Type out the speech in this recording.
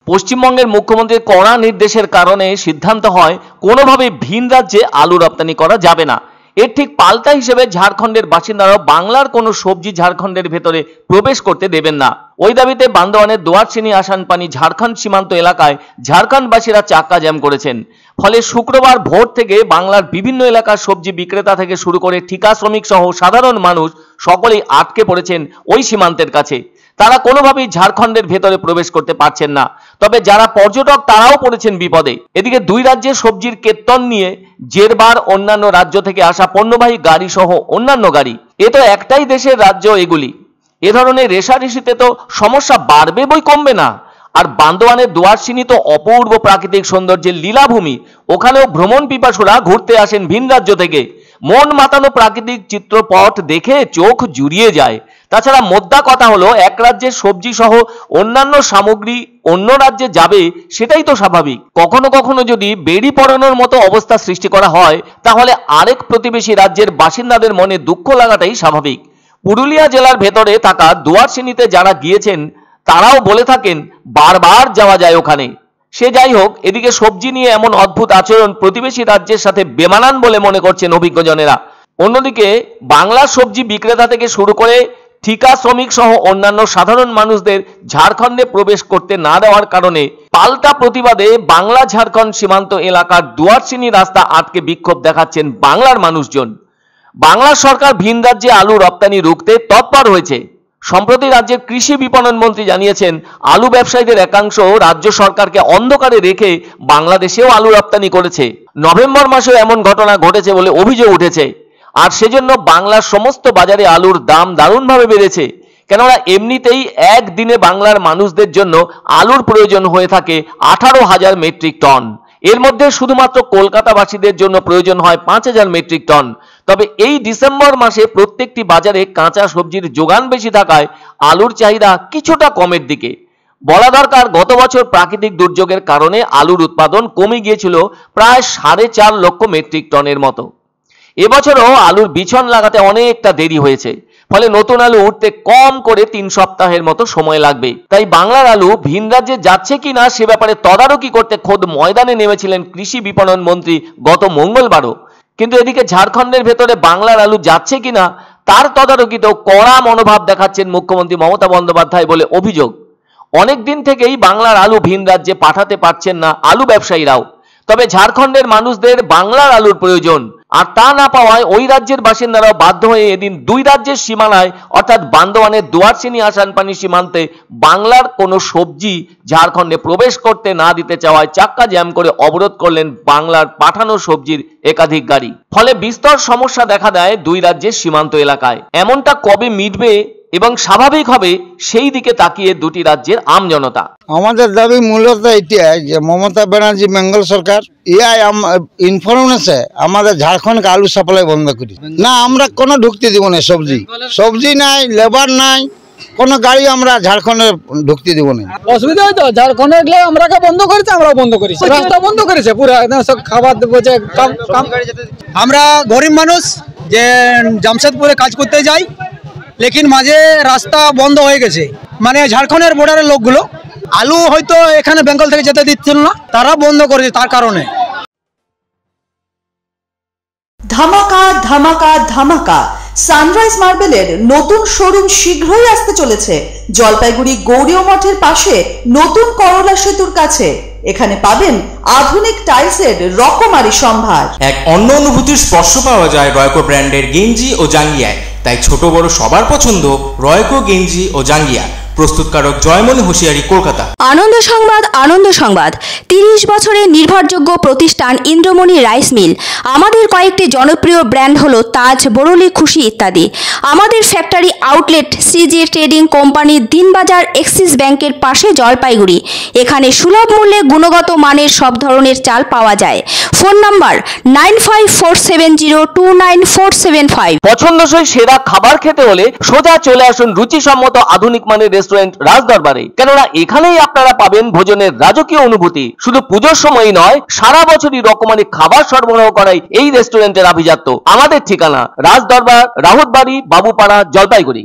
পশ্চিমবঙ্গের মুখ্যমন্ত্রীর কড়া নির্দেশের কারণে সিদ্ধান্ত হয় কোনোভাবে ভিন রাজ্যে আলু রপ্তানি করা যাবে না। এর ঠিক পাল্টা হিসেবে ঝাড়খণ্ডের বাসিন্দারা বাংলার কোনো সবজি ঝাড়খণ্ডের ভেতরে প্রবেশ করতে দেবেন না। ওই দাবিতে বান্দোয়ানের দোয়ারচিনি আসানপানি ঝাড়খণ্ড সীমান্ত এলাকায় ঝাড়খণ্ডবাসীরা চাক্কা জ্যাম করেছেন। ফলে শুক্রবার ভোর থেকে বাংলার বিভিন্ন এলাকার সবজি বিক্রেতা থেকে শুরু করে ঠিকা শ্রমিক সহ সাধারণ মানুষ সকলেই আটকে পড়েছেন ওই সীমান্তের কাছে। তারা কোনোভাবেই ঝাড়খণ্ডের ভেতরে প্রবেশ করতে পারছেন না। তবে যারা পর্যটক তারাও পড়েছেন বিপদে। এদিকে দুই রাজ্যের সবজির কেত্তন নিয়ে জেরবার অন্যান্য রাজ্য থেকে আসা পণ্যবাহী গাড়ি সহ অন্যান্য গাড়ি, এ তো একটাই দেশের রাজ্য এগুলি। এ ধরনের রেষারেষিতে তো সমস্যা বাড়বে বই কমবে না। আর বান্দোয়ানের দোয়ারচিনি তো অপূর্ব প্রাকৃতিক সৌন্দর্যের লীলাভূমি। ওখানেও ভ্রমণ পিপাসুরা ঘুরতে আসেন ভিন রাজ্য থেকে। মন মাতানো প্রাকৃতিক চিত্রপট দেখে চোখ জুড়িয়ে যায়। তাছাড়া মোদ্দা কথা হলো, এক রাজ্যের সবজি সহ অন্যান্য সামগ্রী অন্য রাজ্যে যাবে, সেটাই তো স্বাভাবিক। কখনো কখনো যদি বেড়ি পড়ানোর মতো অবস্থা সৃষ্টি করা হয়, তাহলে আরেক প্রতিবেশী রাজ্যের বাসিন্দাদের মনে দুঃখ লাগাটাই স্বাভাবিক। পুরুলিয়া জেলার ভেতরে থাকা দোয়ারচিনিতে যারা গিয়েছেন তারাও বলে থাকেন বারবার যাওয়া যায় ওখানে। সে যাই হোক, এদিকে সবজি নিয়ে এমন অদ্ভুত আচরণ প্রতিবেশী রাজ্যের সাথে বেমানান বলে মনে করছেন অভিজ্ঞজনেরা। অন্যদিকে বাংলার সবজি বিক্রেতা থেকে শুরু করে ঠিকা শ্রমিক সহ অন্যান্য সাধারণ মানুষদের ঝাড়খণ্ডে প্রবেশ করতে না দেওয়ার কারণে পাল্টা প্রতিবাদে বাংলা ঝাড়খণ্ড সীমান্ত এলাকার দোয়ারচিনি রাস্তা আটকে বিক্ষোভ দেখাচ্ছেন বাংলার মানুষজন। বাংলা সরকার ভিন রাজ্যে আলু রপ্তানি রুখতে তৎপর হয়েছে। সম্প্রতি রাজ্যের কৃষি বিপণন মন্ত্রী জানিয়েছেন, আলু ব্যবসায়ীদের একাংশ রাজ্য সরকারকে অন্ধকারে রেখে বাংলাদেশেও আলু রপ্তানি করেছে। নভেম্বর মাসেও এমন ঘটনা ঘটেছে বলে অভিযোগ উঠেছে। আর সেজন্য বাংলার সমস্ত বাজারে আলুর দাম দারুণভাবে বেড়েছে। কেননা এমনিতেই একদিনে বাংলার মানুষদের জন্য আলুর প্রয়োজন হয়ে থাকে 18,000 মেট্রিক টন। এর মধ্যে শুধুমাত্র কলকাতাবাসীদের জন্য প্রয়োজন হয় 5,000 মেট্রিক টন। তবে এই ডিসেম্বর মাসে প্রত্যেকটি বাজারে কাঁচা সবজির যোগান বেশি থাকায় আলুর চাহিদা কিছুটা কমের দিকে। বলা দরকার, গত বছর প্রাকৃতিক দুর্যোগের কারণে আলুর উৎপাদন কমে গিয়েছিল প্রায় 4.5 লক্ষ মেট্রিক টনের মতো। এবছরও আলুর বিছন লাগাতে অনেকটা দেরি হয়েছে। ফলে নতুন আলু উঠতে কম করে 3 সপ্তাহের মতো সময় লাগবে। তাই বাংলার আলু ভিন রাজ্যে যাচ্ছে কিনা সে ব্যাপারে তদারকি করতে খোদ ময়দানে নেমেছিলেন কৃষি বিপণন মন্ত্রী গত মঙ্গলবারও। কিন্তু এদিকে ঝাড়খণ্ডের ভেতরে বাংলার আলু যাচ্ছে কিনা তার তদারকিতেও কড়া মনোভাব দেখাচ্ছেন মুখ্যমন্ত্রী মমতা বন্দ্যোপাধ্যায় বলে অভিযোগ। অনেক দিন থেকেই বাংলার আলু ভিন রাজ্যে পাঠাতে পারছেন না আলু ব্যবসায়ীরাও। তবে ঝাড়খণ্ডের মানুষদের বাংলার আলুর প্রয়োজন, আর তা না পাওয়ায় ওই রাজ্যের বাসিন্দারাও বাধ্য হয়ে এদিন দুই রাজ্যের সীমানায় অর্থাৎ বান্দোয়ানের দোয়ারচিনি আসানপানি সীমান্তে বাংলার কোনো সবজি ঝাড়খণ্ডে প্রবেশ করতে না দিতে চাওয়ায় চাক্কা জ্যাম করে অবরোধ করলেন বাংলার পাঠানো সবজির একাধিক গাড়ি। ফলে বিস্তর সমস্যা দেখা দেয় দুই রাজ্যের সীমান্ত এলাকায়। এমনটা কবে মিটবে এবং স্বাভাবিক হবে সেই দিকে তাকিয়ে দুটি রাজ্যের আমজনতা। আমাদের দাবি মূলত এটাই যে মমতা ব্যানার্জি বেঙ্গল সরকার ইনফরমেশনে আমাদের ঝাড়খণ্ডকে আলু সাপ্লাই বন্ধ করি না। আমরা কোনো ঢুকতে দিব না, সবজি নাই, লেবার নাই, কোনো গাড়ি আমরা ঝাড়খণ্ডে ঢুকতে দিব না। অসুবিধা হয় তো, ঝাড়খণ্ডে গেলে আমরা বন্ধ করেছে, আমরাও বন্ধ করেছি, রাস্তা বন্ধ করেছে পুরো একদম, সব খাবার বলছে। আমরা গরিব মানুষ যে জামশেদপুরে কাজ করতে যাই, লেকিন মাঝে রাস্তা বন্ধ হয়ে গেছে। মানে ঝাড়খণ্ডের বর্ডারের লোকগুলো আলু হয়তো এখানে বেঙ্গল থেকে যেতে দিচ্ছিল না, তারা বন্ধ করেছে তার কারণে। ধামাকা ধামাকা ধামাকা, সানরাইজ মার্বেলের নতুন শোরুম শীঘ্রই আসতে চলেছে জলপাইগুড়ি গৌরীয় মঠের পাশে নতুন করলা সেতুর কাছে। এখানে পাবেন আধুনিক টাইলসের রকমারি সম্ভার। এক অন্য অনুভূতির স্পর্শ পাওয়া যায় রয়কো ব্র্যান্ডের গেঞ্জি ও জাঙ্গিয়ায়। তাই ছোট বড় সবার পছন্দ রয়কো গেঞ্জি ও জাঙ্গিয়া। প্রস্তুতকারক জয়মনি হোশিয়ারি, কলকাতা। আনন্দ সংবাদ, আনন্দ সংবাদ। 30 বছরের নির্ভরযোগ্য প্রতিষ্ঠান ইন্দ্রমণি রাইস মিল। আমাদের কয়েকটি জনপ্রিয় ব্র্যান্ড হলো তাজ, বরলি, খুশি ইত্যাদি। আমাদের factory outlet CG trading company, Dinbazar, axis ব্যাংকের পাশে, জলপাইগুড়ি। এখানে সুলভ মূল্যে গুণগত মানের সব ধরনের চাল পাওয়া যায়। Phone number 9547029475। পছন্দসই সেরা খাবার খেতে হলে সোজা চলে আসুন রুচিসম্মত আধুনিক মানের রেস্টুরেন্ট রাজদরবারে। কেননা এখানেই আপনারা পাবেন ভোজনের রাজকীয় অনুভূতি। শুধু পুজোর সময় নয়, সারা বছরই রকমারি খাবার সরবরাহ করাই এই রেস্টুরেন্টের আভিজাত্য। আমাদের ঠিকানা রাজদরবার, রাহুতবাড়ি, বাবুপাড়া, জলপাইগুড়ি।